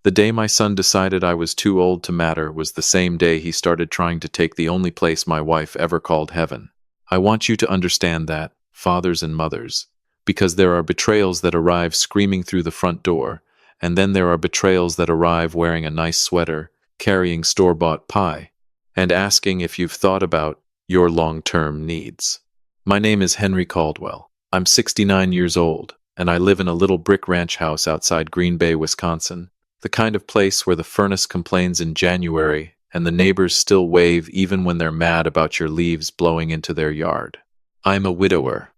The day my son decided I was too old to matter was the same day he started trying to take the only place my wife ever called heaven. I want you to understand that, fathers and mothers, because there are betrayals that arrive screaming through the front door, and then there are betrayals that arrive wearing a nice sweater, carrying store-bought pie, and asking if you've thought about your long-term needs. My name is Henry Caldwell. I'm 69 years old, and I live in a little brick ranch house outside Green Bay, Wisconsin, the kind of place where the furnace complains in January and the neighbors still wave even when they're mad about your leaves blowing into their yard. I'm a widower.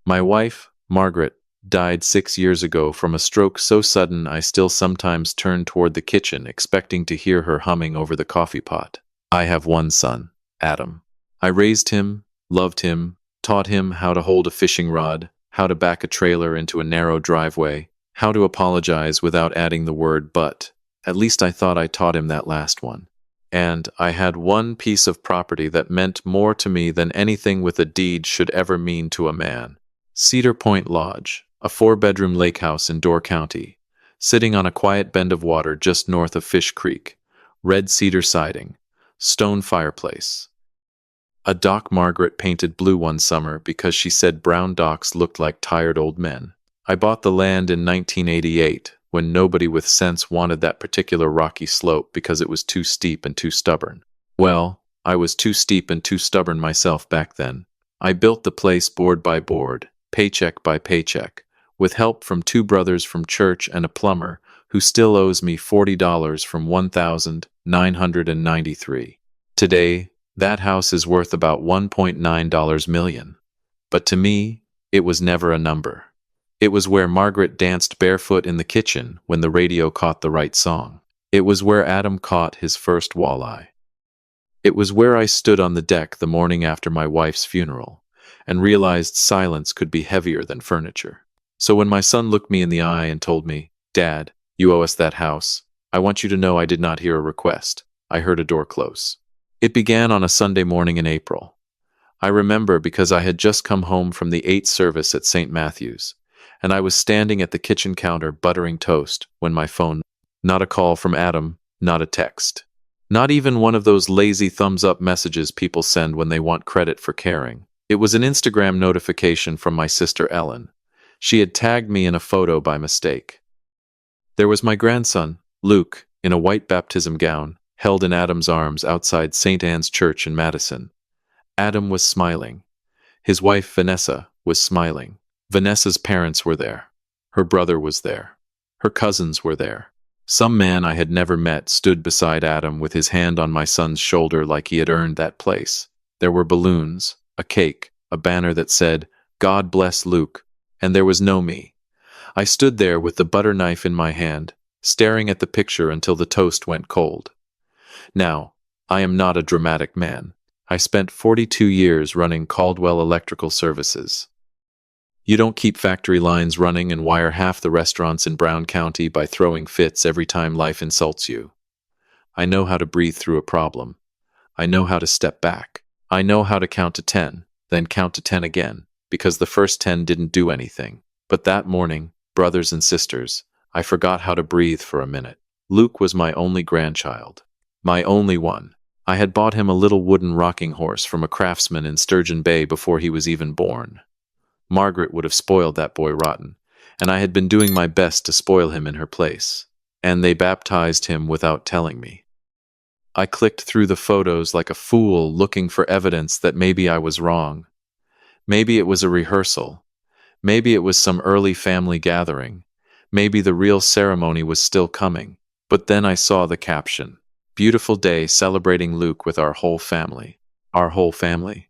My wife, Margaret, died 6 years ago from a stroke so sudden I still sometimes turn toward the kitchen expecting to hear her humming over the coffee pot. I have one son, Adam. I raised him, loved him, taught him how to hold a fishing rod, how to back a trailer into a narrow driveway, how to apologize without adding the word but. At least I thought I taught him that last one. And I had one piece of property that meant more to me than anything with a deed should ever mean to a man. Cedar Point Lodge, a 4-bedroom lake house in Door County, sitting on a quiet bend of water just north of Fish Creek, red cedar siding, stone fireplace. A dock Margaret painted blue one summer because she said brown docks looked like tired old men. I bought the land in 1988 when nobody with sense wanted that particular rocky slope because it was too steep and too stubborn. Well, I was too steep and too stubborn myself back then. I built the place board by board, paycheck by paycheck, with help from 2 brothers from church and a plumber who still owes me $40 from $1,993. Today, that house is worth about $1.9 million. But to me, it was never a number. It was where Margaret danced barefoot in the kitchen when the radio caught the right song. It was where Adam caught his first walleye. It was where I stood on the deck the morning after my wife's funeral and realized silence could be heavier than furniture. So when my son looked me in the eye and told me, "Dad, you owe us that house," I want you to know I did not hear a request. I heard a door close. It began on a Sunday morning in April. I remember because I had just come home from the 8th service at St. Matthew's, and I was standing at the kitchen counter buttering toast when my phone, not a call from Adam, not a text. Not even one of those lazy thumbs-up messages people send when they want credit for caring. It was an Instagram notification from my sister Ellen. She had tagged me in a photo by mistake. There was my grandson, Luke, in a white baptism gown, held in Adam's arms outside St. Anne's Church in Madison. Adam was smiling. His wife, Vanessa, was smiling. Vanessa's parents were there. Her brother was there. Her cousins were there. Some man I had never met stood beside Adam with his hand on my son's shoulder like he had earned that place. There were balloons, a cake, a banner that said, "God bless Luke," and there was no me. I stood there with the butter knife in my hand, staring at the picture until the toast went cold. Now, I am not a dramatic man. I spent 42 years running Caldwell Electrical Services. You don't keep factory lines running and wire half the restaurants in Brown County by throwing fits every time life insults you. I know how to breathe through a problem. I know how to step back. I know how to count to 10, then count to 10 again, because the first 10 didn't do anything. But that morning, brothers and sisters, I forgot how to breathe for a minute. Luke was my only grandchild. My only one. I had bought him a little wooden rocking horse from a craftsman in Sturgeon Bay before he was even born. Margaret would have spoiled that boy rotten, and I had been doing my best to spoil him in her place. And they baptized him without telling me. I clicked through the photos like a fool looking for evidence that maybe I was wrong. Maybe it was a rehearsal. Maybe it was some early family gathering. Maybe the real ceremony was still coming. But then I saw the caption. "Beautiful day celebrating Luke with our whole family." Our whole family.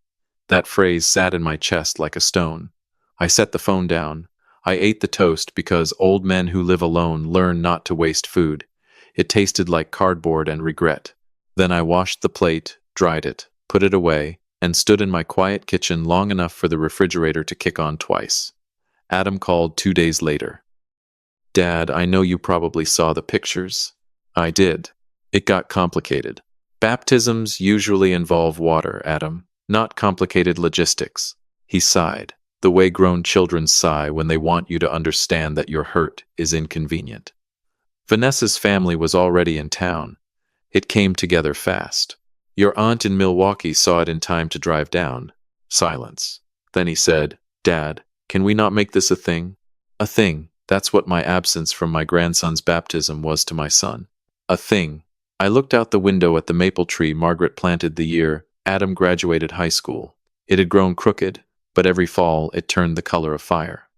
That phrase sat in my chest like a stone. I set the phone down. I ate the toast because old men who live alone learn not to waste food. It tasted like cardboard and regret. Then I washed the plate, dried it, put it away, and stood in my quiet kitchen long enough for the refrigerator to kick on twice. Adam called 2 days later. "Dad, I know you probably saw the pictures." I did. It got complicated. Baptisms usually involve water, Adam, not complicated logistics. He sighed, the way grown children sigh when they want you to understand that your hurt is inconvenient. Vanessa's family was already in town. It came together fast. Your aunt in Milwaukee saw it in time to drive down. Silence. Then he said, Dad, can we not make this a thing? A thing. That's what my absence from my grandson's baptism was to my son. A thing. I looked out the window at the maple tree Margaret planted the year Adam graduated high school. It had grown crooked, but every fall it turned the color of fire.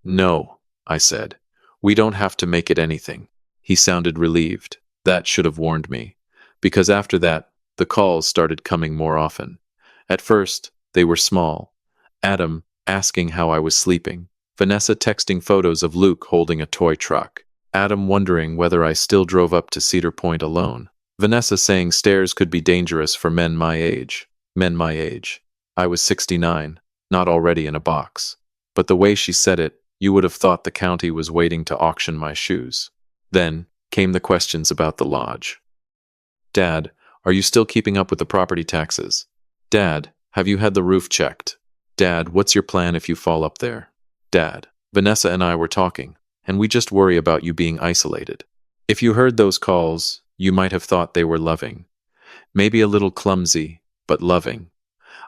No, I said. We don't have to make it anything. He sounded relieved. That should have warned me. Because after that, the calls started coming more often. At first, they were small. Adam asking how I was sleeping. Vanessa texting photos of Luke holding a toy truck. Adam wondering whether I still drove up to Cedar Point alone. Vanessa saying stairs could be dangerous for men my age. Men my age. I was 69, not already in a box. But the way she said it, you would have thought the county was waiting to auction my shoes. Then came the questions about the lodge. Dad, are you still keeping up with the property taxes? Dad, have you had the roof checked? Dad, what's your plan if you fall up there? Dad, Vanessa and I were talking, and we just worry about you being isolated. If you heard those calls, you might have thought they were loving. Maybe a little clumsy, but loving.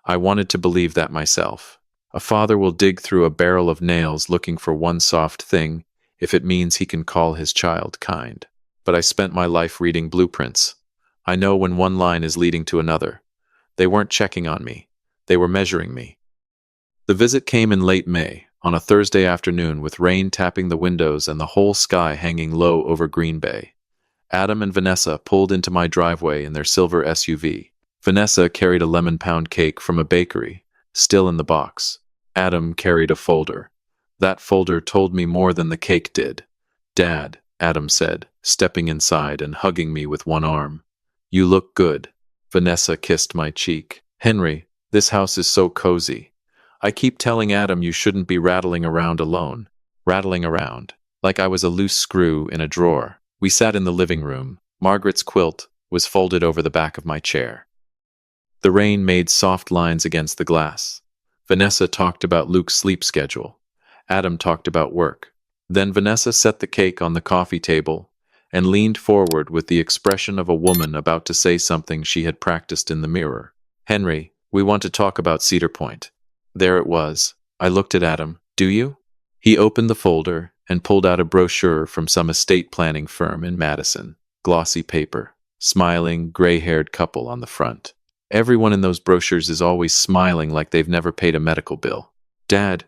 I wanted to believe that myself. A father will dig through a barrel of nails looking for one soft thing if it means he can call his child kind. But I spent my life reading blueprints. I know when one line is leading to another. They weren't checking on me. They were measuring me. The visit came in late May, on a Thursday afternoon with rain tapping the windows and the whole sky hanging low over Green Bay. Adam and Vanessa pulled into my driveway in their silver SUV. Vanessa carried a lemon pound cake from a bakery, still in the box. Adam carried a folder. That folder told me more than the cake did. Dad, Adam said, stepping inside and hugging me with one arm. You look good. Vanessa kissed my cheek. Henry, this house is so cozy. I keep telling Adam you shouldn't be rattling around alone. Rattling around, like I was a loose screw in a drawer. We sat in the living room. Margaret's quilt was folded over the back of my chair. The rain made soft lines against the glass. Vanessa talked about Luke's sleep schedule. Adam talked about work. Then Vanessa set the cake on the coffee table and leaned forward with the expression of a woman about to say something she had practiced in the mirror. Henry, we want to talk about Cedar Point. There it was. I looked at Adam. Do you? He opened the folder and pulled out a brochure from some estate planning firm in Madison. Glossy paper. Smiling, gray-haired couple on the front. Everyone in those brochures is always smiling like they've never paid a medical bill. Dad,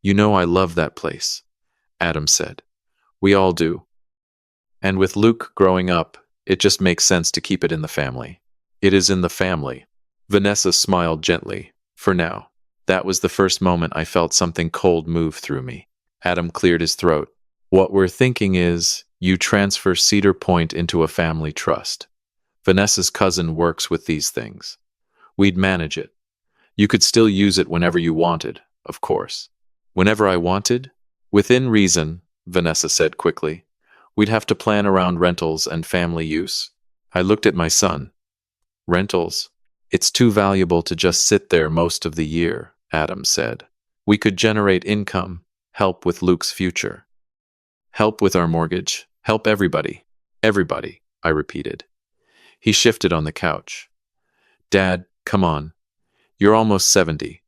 you know I love that place, Adam said. We all do. And with Luke growing up, it just makes sense to keep it in the family. It is in the family. Vanessa smiled gently. For now. That was the first moment I felt something cold move through me. Adam cleared his throat. What we're thinking is, you transfer Cedar Point into a family trust. Vanessa's cousin works with these things. We'd manage it. You could still use it whenever you wanted, of course. Whenever I wanted? Within reason, Vanessa said quickly. We'd have to plan around rentals and family use. I looked at my son. Rentals? It's too valuable to just sit there most of the year, Adam said. We could generate income, help with Luke's future. Help with our mortgage, help everybody. Everybody, I repeated. He shifted on the couch. Dad, come on. You're almost 70.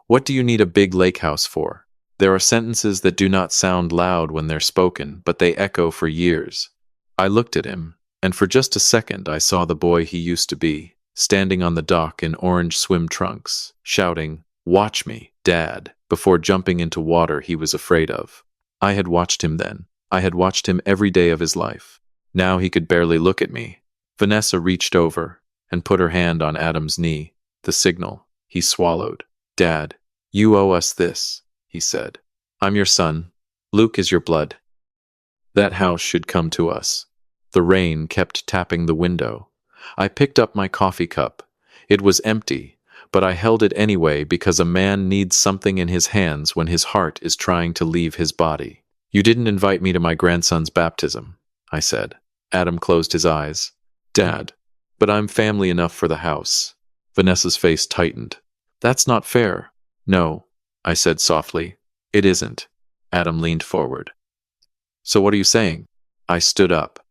What do you need a big lake house for? There are sentences that do not sound loud when they're spoken, but they echo for years. I looked at him, and for just a second I saw the boy he used to be, standing on the dock in orange swim trunks, shouting, Watch me, Dad, before jumping into water he was afraid of. I had watched him then. I had watched him every day of his life. Now he could barely look at me. Vanessa reached over and put her hand on Adam's knee, the signal. He swallowed. Dad, you owe us this, he said. I'm your son. Luke is your blood. That house should come to us. The rain kept tapping the window. I picked up my coffee cup. It was empty, but I held it anyway because a man needs something in his hands when his heart is trying to leave his body. You didn't invite me to my grandson's baptism, I said. Adam closed his eyes. Dad, but I'm family enough for the house. Vanessa's face tightened. That's not fair. No, I said softly. It isn't. Adam leaned forward. So what are you saying? I stood up.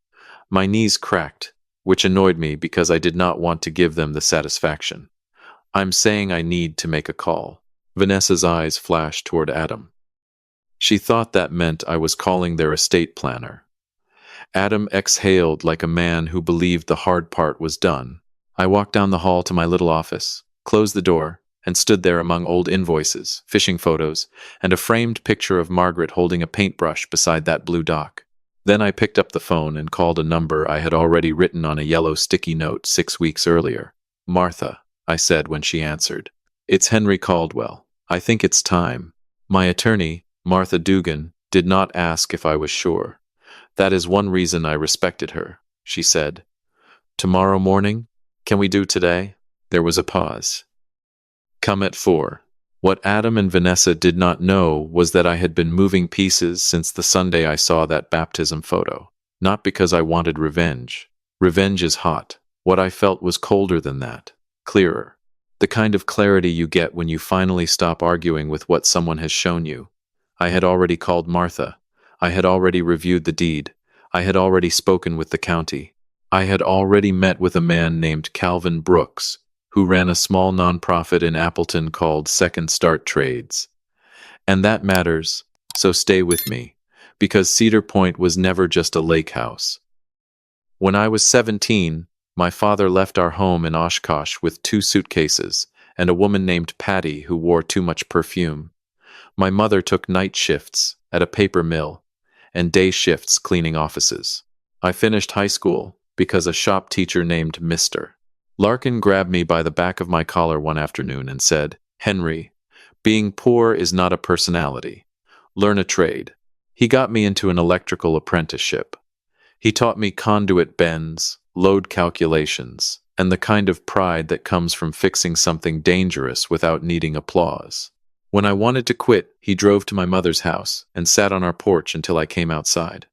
My knees cracked, which annoyed me because I did not want to give them the satisfaction. I'm saying I need to make a call. Vanessa's eyes flashed toward Adam. She thought that meant I was calling their estate planner. Adam exhaled like a man who believed the hard part was done. I walked down the hall to my little office, closed the door, and stood there among old invoices, fishing photos, and a framed picture of Margaret holding a paintbrush beside that blue dock. Then I picked up the phone and called a number I had already written on a yellow sticky note 6 weeks earlier. "Martha," I said when she answered. "It's Henry Caldwell. I think it's time." My attorney, Martha Dugan, did not ask if I was sure. "That is one reason I respected her," she said. "Tomorrow morning? Can we do today?" There was a pause. "Come at 4. What Adam and Vanessa did not know was that I had been moving pieces since the Sunday I saw that baptism photo. Not because I wanted revenge. Revenge is hot. What I felt was colder than that. Clearer. The kind of clarity you get when you finally stop arguing with what someone has shown you. I had already called Martha. I had already reviewed the deed. I had already spoken with the county. I had already met with a man named Calvin Brooks, who ran a small nonprofit in Appleton called Second Start Trades. And that matters, so stay with me, because Cedar Point was never just a lake house. When I was 17, my father left our home in Oshkosh with 2 suitcases and a woman named Patty who wore too much perfume. My mother took night shifts at a paper mill and day shifts cleaning offices. I finished high school because a shop teacher named Mr. Larkin grabbed me by the back of my collar one afternoon and said, "Henry, being poor is not a personality. Learn a trade." He got me into an electrical apprenticeship. He taught me conduit bends, load calculations, and the kind of pride that comes from fixing something dangerous without needing applause. When I wanted to quit, he drove to my mother's house and sat on our porch until I came outside.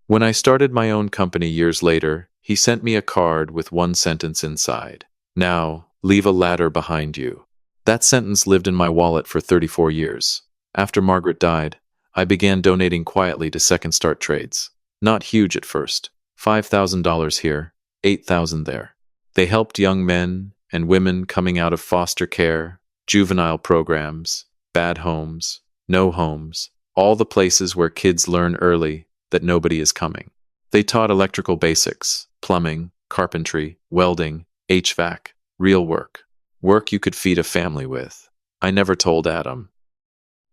When I started my own company years later, he sent me a card with one sentence inside. "Now, leave a ladder behind you." That sentence lived in my wallet for 34 years. After Margaret died, I began donating quietly to Second Start Trades. Not huge at first. $5,000 here, $8,000 there. They helped young men and women coming out of foster care, juvenile programs, bad homes, no homes, all the places where kids learn early that nobody is coming. They taught electrical basics, plumbing, carpentry, welding, HVAC, real work. Work you could feed a family with. I never told Adam.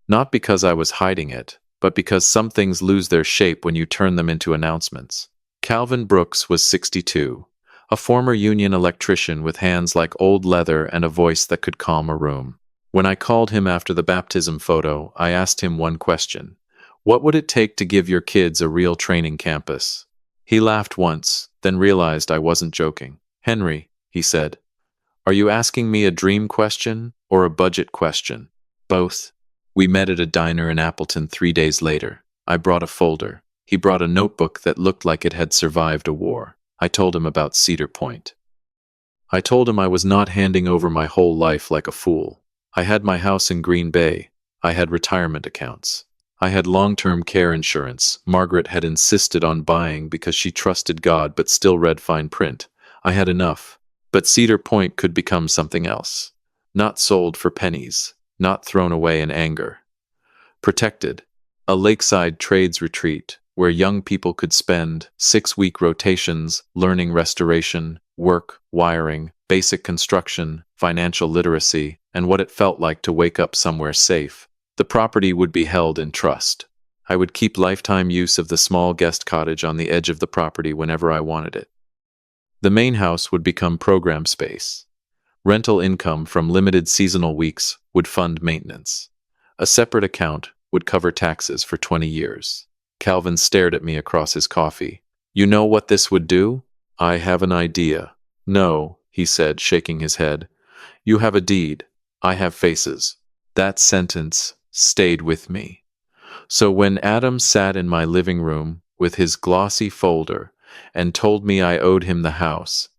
Not because I was hiding it, but because some things lose their shape when you turn them into announcements. Calvin Brooks was 62, a former union electrician with hands like old leather and a voice that could calm a room. When I called him after the baptism photo, I asked him one question. "What would it take to give your kids a real training campus?" He laughed once, then realized I wasn't joking. "Henry," he said, "are you asking me a dream question or a budget question?" "Both." We met at a diner in Appleton 3 days later. I brought a folder. He brought a notebook that looked like it had survived a war. I told him about Cedar Point. I told him I was not handing over my whole life like a fool. I had my house in Green Bay. I had retirement accounts. I had long-term care insurance Margaret had insisted on buying because she trusted God but still read fine print. I had enough. But Cedar Point could become something else. Not sold for pennies. Not thrown away in anger. Protected. A lakeside trades retreat where young people could spend 6-week rotations learning restoration, work, wiring, basic construction, financial literacy, and what it felt like to wake up somewhere safe. The property would be held in trust. I would keep lifetime use of the small guest cottage on the edge of the property whenever I wanted it. The main house would become program space. Rental income from limited seasonal weeks would fund maintenance. A separate account would cover taxes for 20 years. Calvin stared at me across his coffee. "You know what this would do?" "I have an idea." "No," he said, shaking his head. "You have a deed. I have faces." That sentence stayed with me. So when Adam sat in my living room with his glossy folder and told me I owed him the house,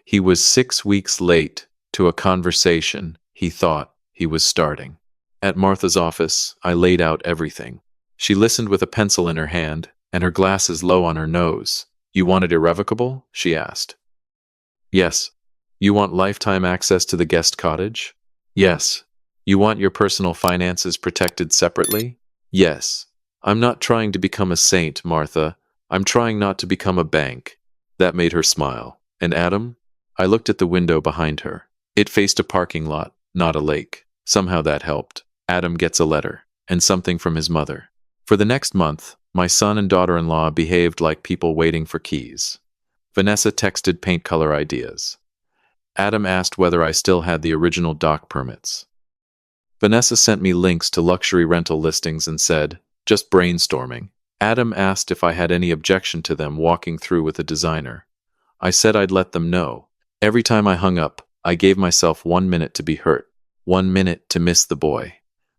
he was 6 weeks late to a conversation he thought he was starting. At Martha's office, I laid out everything. She listened with a pencil in her hand, and her glasses low on her nose. You want it irrevocable? She asked. Yes. You want lifetime access to the guest cottage? Yes. You want your personal finances protected separately? Yes. I'm not trying to become a saint, Martha. I'm trying not to become a bank. That made her smile. And Adam? I looked at the window behind her. It faced a parking lot, not a lake. Somehow that helped. Adam gets a letter, and something from his mother. For the next month, my son and daughter-in-law behaved like people waiting for keys. Vanessa texted paint color ideas. Adam asked whether I still had the original dock permits. Vanessa sent me links to luxury rental listings and said, just brainstorming. Adam asked if I had any objection to them walking through with a designer. I said I'd let them know. Every time I hung up, I gave myself 1 minute to be hurt, 1 minute to miss the boy.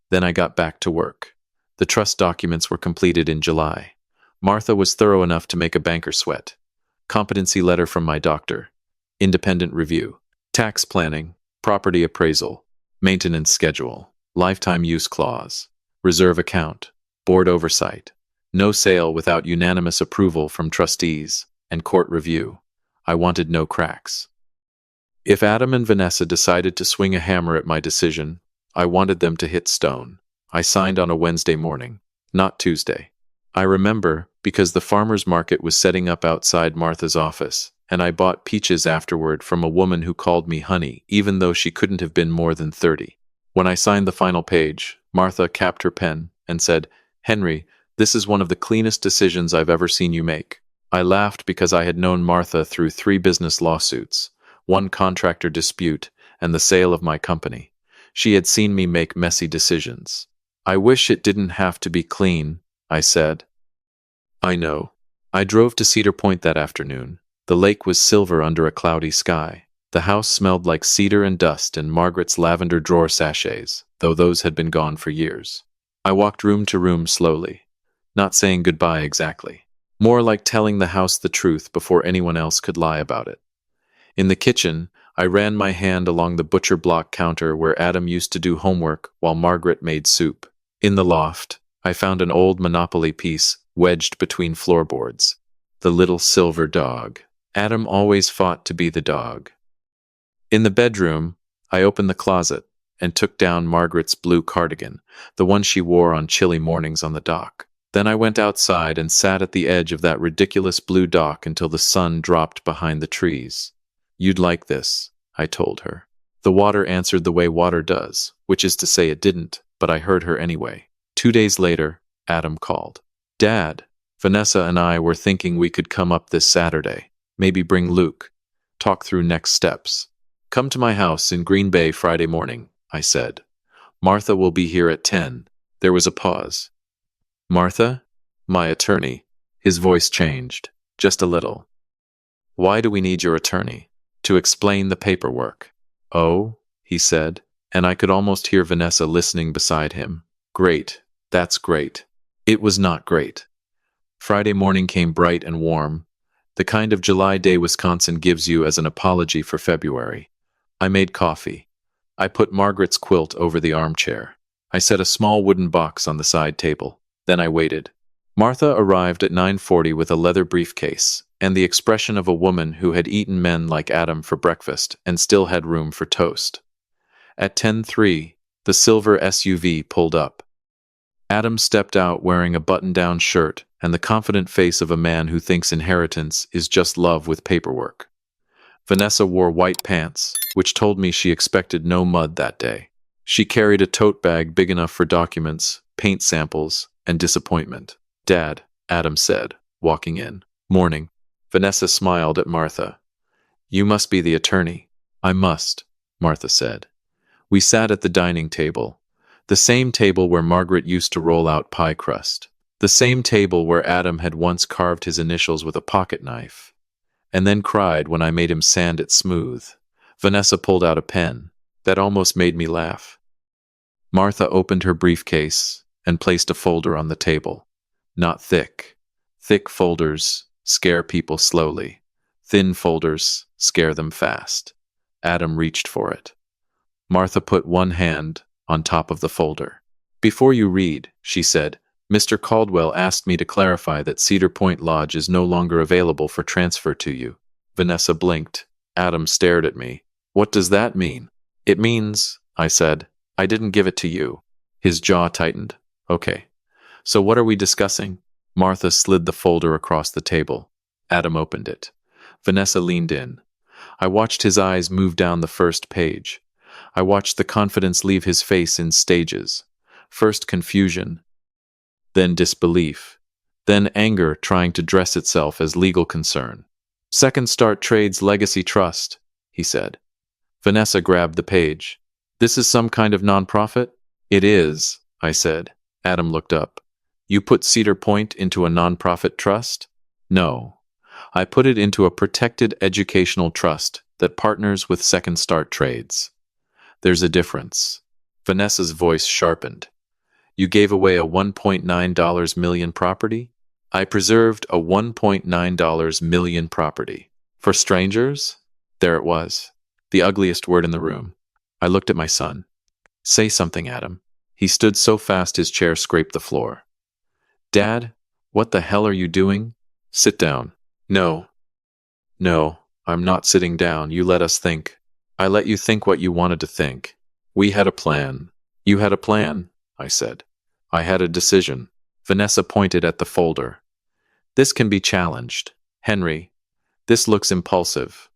Then I got back to work. The trust documents were completed in July. Martha was thorough enough to make a banker sweat. Competency letter from my doctor. Independent review. Tax planning. Property appraisal. Maintenance schedule. Lifetime use clause. Reserve account. Board oversight. No sale without unanimous approval from trustees. And court review. I wanted no cracks. If Adam and Vanessa decided to swing a hammer at my decision, I wanted them to hit stone. I signed on a Wednesday morning, not Tuesday. I remember because the farmer's market was setting up outside Martha's office, and I bought peaches afterward from a woman who called me honey, even though she couldn't have been more than 30. When I signed the final page, Martha capped her pen and said, Henry, this is one of the cleanest decisions I've ever seen you make. I laughed because I had known Martha through 3 business lawsuits, 1 contractor dispute, and the sale of my company. She had seen me make messy decisions. I wish it didn't have to be clean, I said. I know. I drove to Cedar Point that afternoon. The lake was silver under a cloudy sky. The house smelled like cedar and dust and Margaret's lavender drawer sachets, though those had been gone for years. I walked room to room slowly, not saying goodbye exactly. More like telling the house the truth before anyone else could lie about it. In the kitchen, I ran my hand along the butcher block counter where Adam used to do homework while Margaret made soup. In the loft, I found an old Monopoly piece wedged between floorboards. The little silver dog. Adam always fought to be the dog. In the bedroom, I opened the closet and took down Margaret's blue cardigan, the one she wore on chilly mornings on the dock. Then I went outside and sat at the edge of that ridiculous blue dock until the sun dropped behind the trees. You'd like this, I told her. The water answered the way water does, which is to say it didn't, but I heard her anyway. 2 days later, Adam called. Dad, Vanessa and I were thinking we could come up this Saturday. Maybe bring Luke. Talk through next steps. Come to my house in Green Bay Friday morning, I said. Martha will be here at 10. There was a pause. Martha? My attorney. His voice changed, just a little. Why do we need your attorney? To explain the paperwork. Oh, he said, and I could almost hear Vanessa listening beside him. Great. That's great. It was not great. Friday morning came bright and warm, the kind of July day Wisconsin gives you as an apology for February. I made coffee. I put Margaret's quilt over the armchair. I set a small wooden box on the side table. Then I waited. Martha arrived at 9:40 with a leather briefcase and the expression of a woman who had eaten men like Adam for breakfast and still had room for toast. At 10:03, the silver SUV pulled up. Adam stepped out wearing a button-down shirt and the confident face of a man who thinks inheritance is just love with paperwork. Vanessa wore white pants, which told me she expected no mud that day. She carried a tote bag big enough for documents, paint samples, and disappointment. Dad, Adam said, walking in. Morning. Vanessa smiled at Martha. You must be the attorney. I must, Martha said. We sat at the dining table, the same table where Margaret used to roll out pie crust, the same table where Adam had once carved his initials with a pocket knife, and then cried when I made him sand it smooth. Vanessa pulled out a pen. That almost made me laugh. Martha opened her briefcase and placed a folder on the table. Not thick. Thick folders scare people slowly. Thin folders scare them fast. Adam reached for it. Martha put one hand on top of the folder. Before you read, she said, Mr. Caldwell asked me to clarify that Cedar Point Lodge is no longer available for transfer to you. Vanessa blinked. Adam stared at me. What does that mean? It means, I said, I didn't give it to you. His jaw tightened. Okay. So what are we discussing? Martha slid the folder across the table. Adam opened it. Vanessa leaned in. I watched his eyes move down the first page. I watched the confidence leave his face in stages. First confusion, then disbelief, then anger trying to dress itself as legal concern. Second Start Trades Legacy Trust, he said. Vanessa grabbed the page. This is some kind of nonprofit? It is, I said. Adam looked up. You put Cedar Point into a nonprofit trust? No. I put it into a protected educational trust that partners with Second Start Trades. There's a difference. Vanessa's voice sharpened. You gave away a $1.9 million property? I preserved a $1.9 million property. For strangers? There it was. The ugliest word in the room. I looked at my son. Say something, Adam. He stood so fast his chair scraped the floor. Dad, what the hell are you doing? Sit down. No. No, I'm not sitting down. You let us think. I let you think what you wanted to think. We had a plan. You had a plan, I said. I had a decision. Vanessa pointed at the folder. This can be challenged. Henry, this looks impulsive.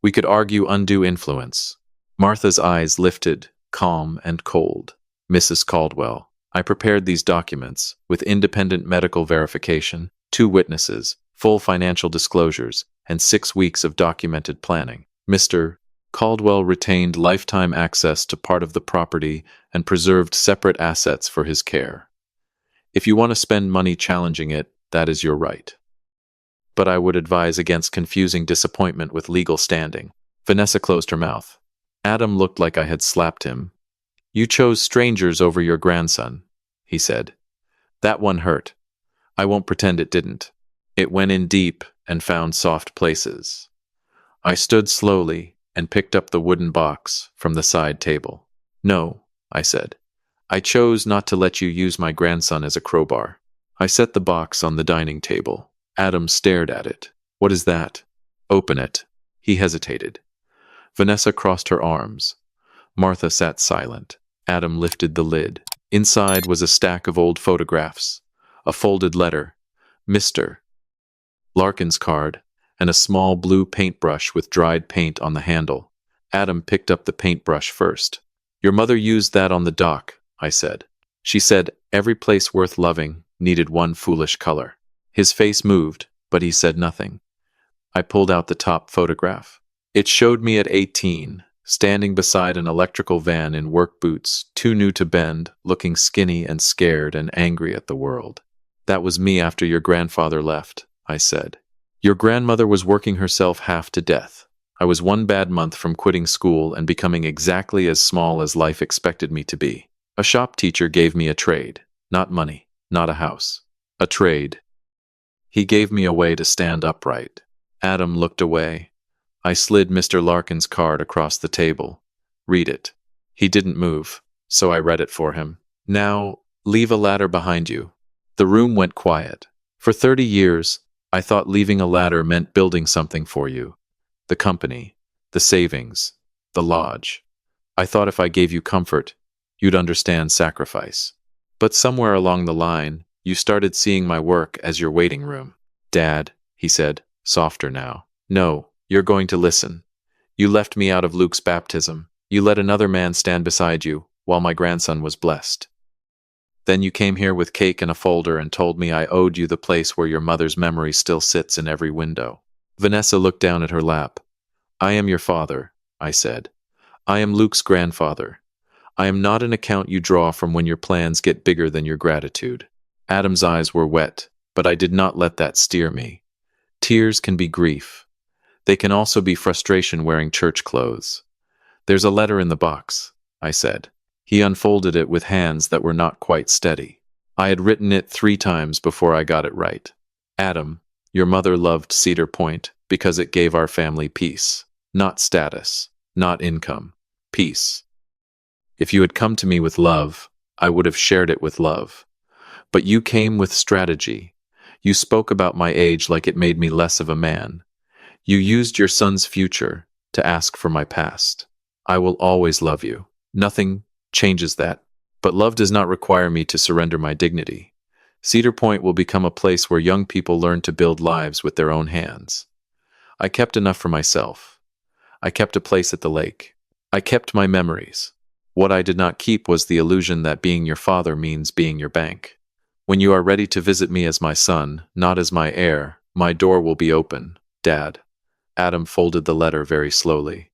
We could argue undue influence. Martha's eyes lifted, calm and cold. Mrs. Caldwell, I prepared these documents with independent medical verification, 2 witnesses, full financial disclosures, and 6 weeks of documented planning. Mr. Caldwell retained lifetime access to part of the property and preserved separate assets for his care. If you want to spend money challenging it, that is your right. But I would advise against confusing disappointment with legal standing. Vanessa closed her mouth. Adam looked like I had slapped him. You chose strangers over your grandson, he said. That one hurt. I won't pretend it didn't. It went in deep and found soft places. I stood slowly and picked up the wooden box from the side table. No, I said. I chose not to let you use my grandson as a crowbar. I set the box on the dining table. Adam stared at it. What is that? Open it. He hesitated. Vanessa crossed her arms. Martha sat silent. Adam lifted the lid. Inside was a stack of old photographs, a folded letter, Mr. Larkin's card, and a small blue paintbrush with dried paint on the handle. Adam picked up the paintbrush first. Your mother used that on the dock, I said. She said every place worth loving needed one foolish color. His face moved, but he said nothing. I pulled out the top photograph. It showed me at 18, standing beside an electrical van in work boots, too new to bend, looking skinny and scared and angry at the world. That was me after your grandfather left, I said. Your grandmother was working herself half to death. I was 1 bad month from quitting school and becoming exactly as small as life expected me to be. A shop teacher gave me a trade. Not money, not a house. A trade. He gave me a way to stand upright. Adam looked away. I slid Mr. Larkin's card across the table. Read it. He didn't move, so I read it for him. Now, leave a ladder behind you. The room went quiet. For 30 years, I thought leaving a ladder meant building something for you. The company, the savings, the lodge. I thought if I gave you comfort, you'd understand sacrifice. But somewhere along the line, you started seeing my work as your waiting room. Dad, he said, softer now. No, you're going to listen. You left me out of Luke's baptism. You let another man stand beside you, while my grandson was blessed. Then you came here with cake and a folder and told me I owed you the place where your mother's memory still sits in every window. Vanessa looked down at her lap. I am your father, I said. I am Luke's grandfather. I am not an account you draw from when your plans get bigger than your gratitude. Adam's eyes were wet, but I did not let that steer me. Tears can be grief. They can also be frustration wearing church clothes. There's a letter in the box, I said. He unfolded it with hands that were not quite steady. I had written it 3 times before I got it right. Adam, your mother loved Cedar Point because it gave our family peace. Not status, not income. Peace. If you had come to me with love, I would have shared it with love. But you came with strategy. You spoke about my age like it made me less of a man. You used your son's future to ask for my past. I will always love you. Nothing changes that. But love does not require me to surrender my dignity. Cedar Point will become a place where young people learn to build lives with their own hands. I kept enough for myself. I kept a place at the lake. I kept my memories. What I did not keep was the illusion that being your father means being your bank. When you are ready to visit me as my son, not as my heir, my door will be open, Dad. Adam folded the letter very slowly.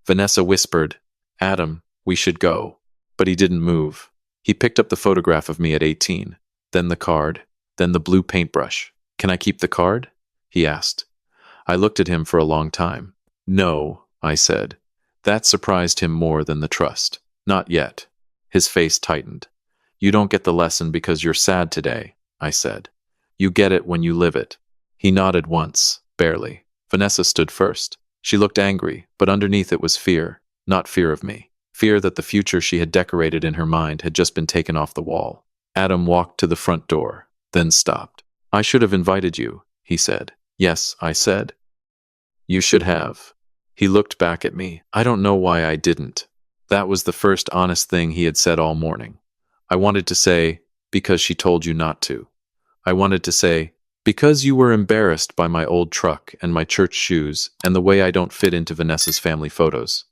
Vanessa whispered, Adam, we should go. But he didn't move. He picked up the photograph of me at 18, then the card, then the blue paintbrush. Can I keep the card? He asked. I looked at him for a long time. No, I said. That surprised him more than the trust. Not yet. His face tightened. You don't get the lesson because you're sad today, I said. You get it when you live it. He nodded once, barely. Vanessa stood first. She looked angry, but underneath it was fear, not fear of me. Fear that the future she had decorated in her mind had just been taken off the wall. Adam walked to the front door, then stopped. I should have invited you, he said. Yes, I said. You should have. He looked back at me. I don't know why I didn't. That was the first honest thing he had said all morning. I wanted to say, because she told you not to. I wanted to say, because you were embarrassed by my old truck and my church shoes and the way I don't fit into Vanessa's family photos.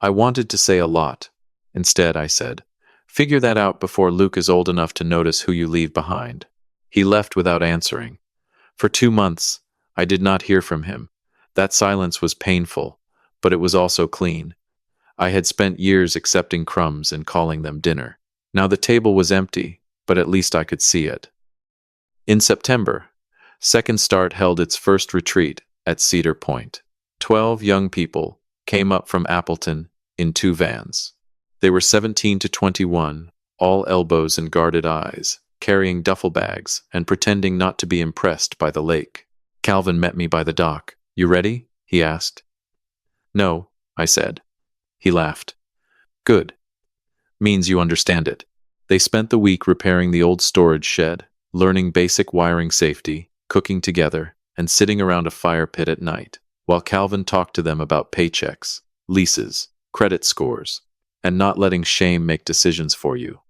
I wanted to say a lot. Instead, I said, figure that out before Luke is old enough to notice who you leave behind. He left without answering. For 2 months, I did not hear from him. That silence was painful, but it was also clean. I had spent years accepting crumbs and calling them dinner. Now the table was empty, but at least I could see it. In September, Second Start held its first retreat at Cedar Point. 12 young people came up from Appleton in 2 vans. They were 17 to 21, all elbows and guarded eyes, carrying duffel bags and pretending not to be impressed by the lake. Calvin met me by the dock. You ready? He asked. No, I said. He laughed. Good. Means you understand it. They spent the week repairing the old storage shed, learning basic wiring safety, cooking together, and sitting around a fire pit at night, while Calvin talked to them about paychecks, leases, credit scores, and not letting shame make decisions for you.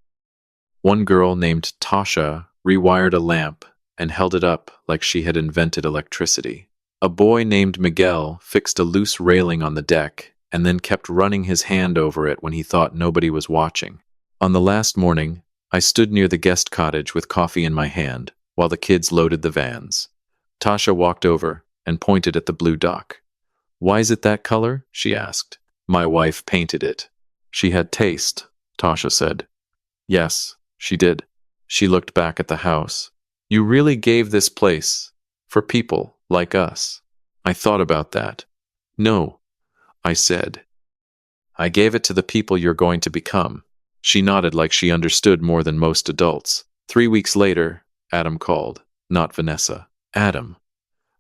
One girl named Tasha rewired a lamp and held it up like she had invented electricity. A boy named Miguel fixed a loose railing on the deck and then kept running his hand over it when he thought nobody was watching. On the last morning, I stood near the guest cottage with coffee in my hand while the kids loaded the vans. Tasha walked over and pointed at the blue dock. Why is it that color? She asked. My wife painted it. She had taste, Tasha said. Yes, she did. She looked back at the house. You really gave this place for people like us. I thought about that. No, I said. I gave it to the people you're going to become. She nodded like she understood more than most adults. 3 weeks later, Adam called, not Vanessa. Adam.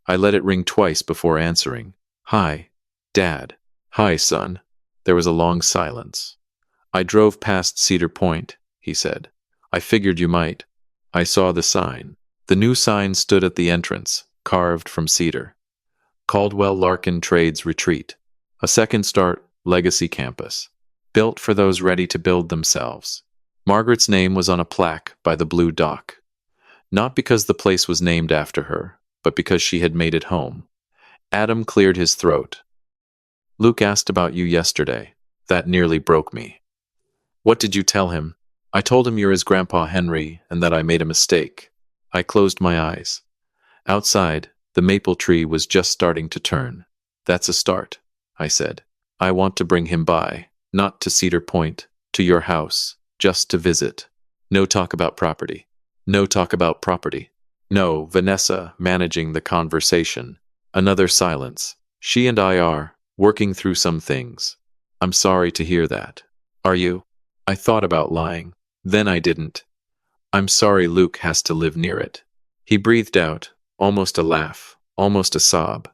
I let it ring twice before answering. Hi, Dad. Hi, son. There was a long silence. I drove past Cedar Point, he said. I figured you might. I saw the sign. The new sign stood at the entrance, carved from cedar. Caldwell Larkin Trades Retreat. A Second Start Legacy Campus. Built for those ready to build themselves. Margaret's name was on a plaque by the blue dock. Not because the place was named after her, but because she had made it home. Adam cleared his throat. Luke asked about you yesterday. That nearly broke me. What did you tell him? I told him you're his Grandpa Henry and that I made a mistake. I closed my eyes. Outside, the maple tree was just starting to turn. That's a start, I said. I want to bring him by, not to Cedar Point, to your house, just to visit. No talk about property. No talk about property. No, Vanessa managing the conversation. Another silence. She and I are working through some things. I'm sorry to hear that. Are you? I thought about lying. Then I didn't. I'm sorry Luke has to live near it. He breathed out, almost a laugh, almost a sob.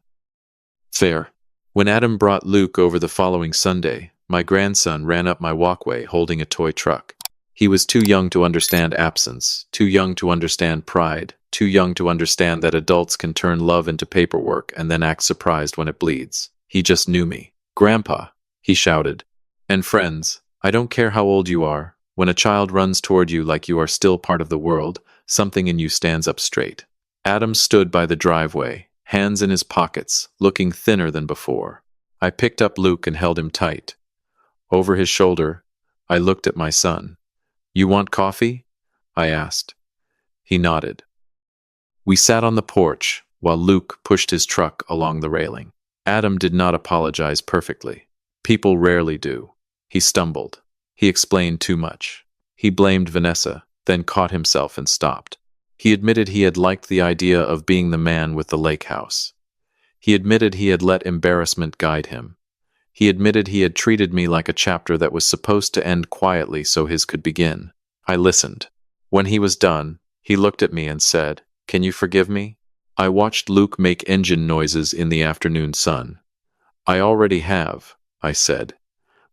Fair. When Adam brought Luke over the following Sunday, my grandson ran up my walkway holding a toy truck. He was too young to understand absence, too young to understand pride, too young to understand that adults can turn love into paperwork and then act surprised when it bleeds. He just knew me. "Grandpa," he shouted. "And friends, I don't care how old you are. When a child runs toward you like you are still part of the world, something in you stands up straight." Adam stood by the driveway, hands in his pockets, looking thinner than before. I picked up Luke and held him tight. Over his shoulder, I looked at my son. "You want coffee?" I asked. He nodded. We sat on the porch while Luke pushed his truck along the railing. Adam did not apologize perfectly. People rarely do. He stumbled. He explained too much. He blamed Vanessa, then caught himself and stopped. He admitted he had liked the idea of being the man with the lake house. He admitted he had let embarrassment guide him. He admitted he had treated me like a chapter that was supposed to end quietly so his could begin. I listened. When he was done, he looked at me and said, "Can you forgive me?" I watched Luke make engine noises in the afternoon sun. "I already have," I said.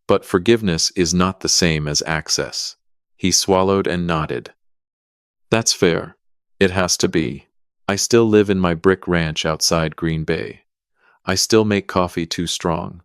"But forgiveness is not the same as access." He swallowed and nodded. "That's fair. It has to be. I still live in my brick ranch outside Green Bay. I still make coffee too strong.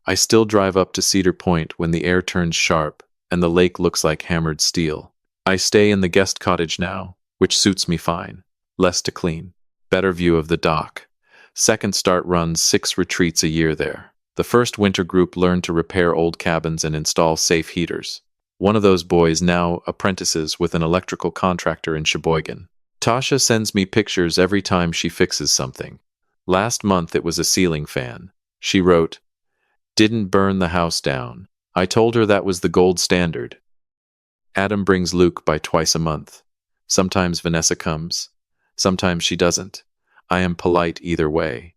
I still drive up to Cedar Point when the air turns sharp and the lake looks like hammered steel. I stay in the guest cottage now, which suits me fine. Less to clean. Better view of the dock. Second Start runs 6 retreats a year there. The first winter group learned to repair old cabins and install safe heaters. One of those boys now apprentices with an electrical contractor in Sheboygan. Tasha sends me pictures every time she fixes something. Last month it was a ceiling fan. She wrote, "Didn't burn the house down." I told her that was the gold standard. Adam brings Luke by twice a month. Sometimes Vanessa comes. Sometimes she doesn't. I am polite either way.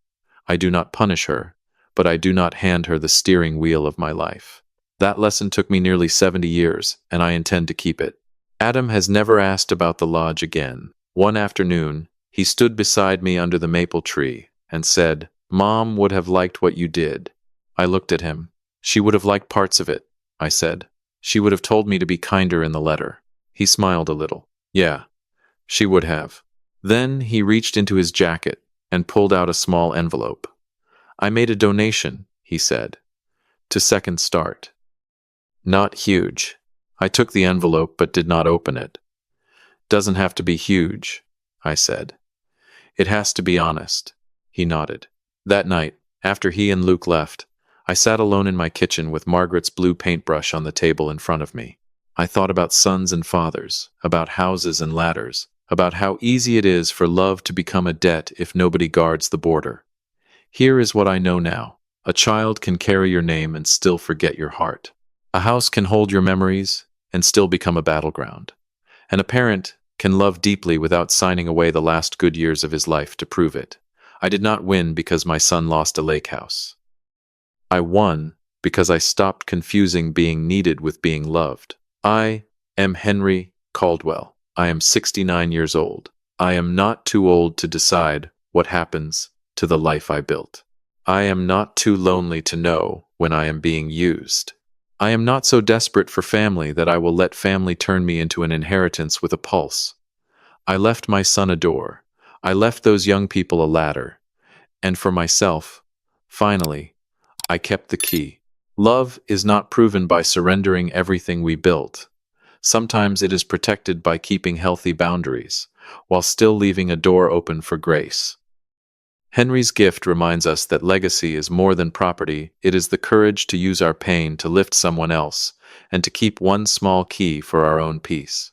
I do not punish her, but I do not hand her the steering wheel of my life. That lesson took me nearly 70 years, and I intend to keep it. Adam has never asked about the lodge again. One afternoon, he stood beside me under the maple tree and said, "Mom would have liked what you did." I looked at him. "She would have liked parts of it," I said. "She would have told me to be kinder in the letter." He smiled a little. "Yeah, she would have." Then he reached into his jacket and pulled out a small envelope. "I made a donation," he said, "to Second Start." Not huge. I took the envelope but did not open it. "Doesn't have to be huge," I said. "It has to be honest." He nodded. That night, after he and Luke left, I sat alone in my kitchen with Margaret's blue paintbrush on the table in front of me. I thought about sons and fathers, about houses and ladders, about how easy it is for love to become a debt if nobody guards the border. Here is what I know now. A child can carry your name and still forget your heart. A house can hold your memories and still become a battleground. And a parent can love deeply without signing away the last good years of his life to prove it. I did not win because my son lost a lake house. I won because I stopped confusing being needed with being loved. I am Henry Caldwell. I am 69 years old. I am not too old to decide what happens to the life I built. I am not too lonely to know when I am being used. I am not so desperate for family that I will let family turn me into an inheritance with a pulse. I left my son a door. I left those young people a ladder. And for myself, finally, I kept the key. Love is not proven by surrendering everything we built. Sometimes it is protected by keeping healthy boundaries, while still leaving a door open for grace. Henry's gift reminds us that legacy is more than property. It is the courage to use our pain to lift someone else, and to keep one small key for our own peace.